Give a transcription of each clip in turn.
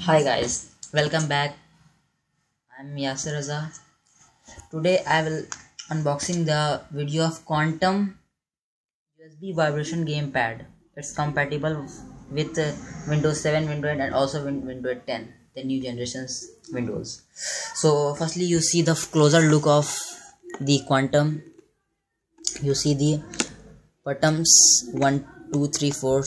Hi guys, welcome back. I'm Yasir Raza. Today I will unboxing the video of Quantum USB vibration gamepad. It's compatible with Windows 7, Windows 8 and also Windows 10, the new generations Windows. So firstly you see the closer look of the Quantum. You see the buttons 1, 2, 3, 4.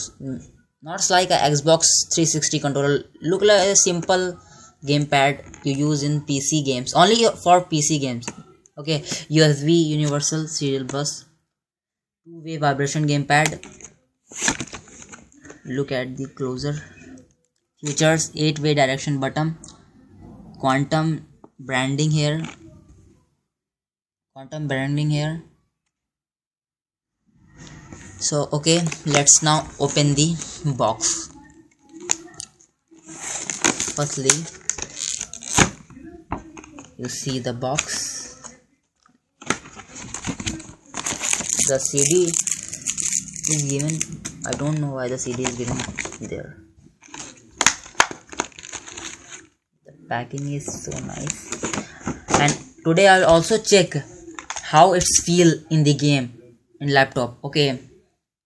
Not like a Xbox 360 controller. Look like a simple gamepad you use in PC games. Only for PC games. Okay, USB universal serial bus, two-way vibration gamepad. Look at the closer features: 8-way direction button, quantum branding here. So okay, let's now open the box. Firstly, you see the box. The CD is given. I don't know why the CD is given there. The packing is so nice. And today I'll also check how it's feel in the game in laptop. Okay,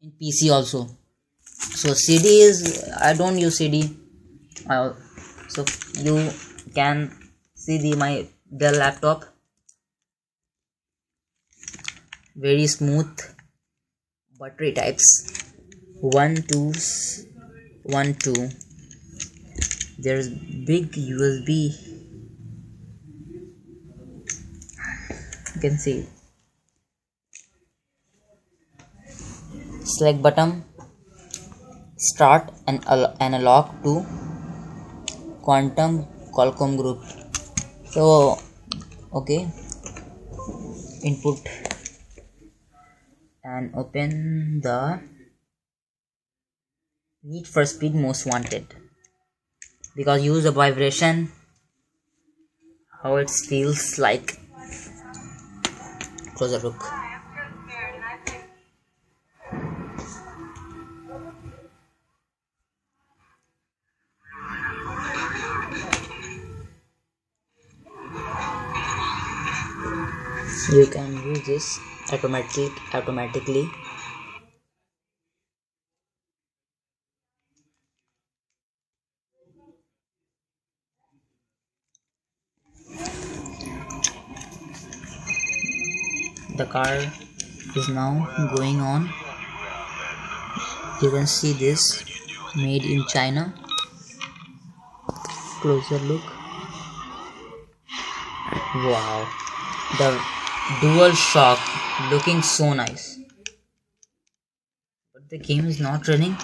in PC also. So CD is, I don't use CD. So you can see my Dell laptop, very smooth battery types, 1 2 1 2. There's big USB, you can see. Select button, start and analog to Quantum Qualcomm group. So okay, input and open the Need for Speed Most Wanted, because use the vibration, how it feels like. Closer look. You can use this automatically. The car is now going on. You can see this, made in China. Closer look. Wow, the dual shock looking so nice, but the game is not running.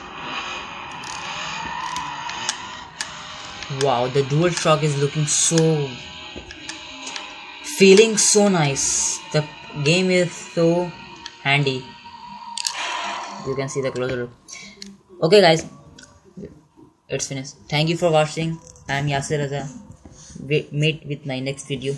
Wow, the dual shock is looking so, feeling so nice. The game is so handy. You can see the closer look. Okay guys, it's finished. Thank you for watching. I am Yasir Raza. Meet with my next video.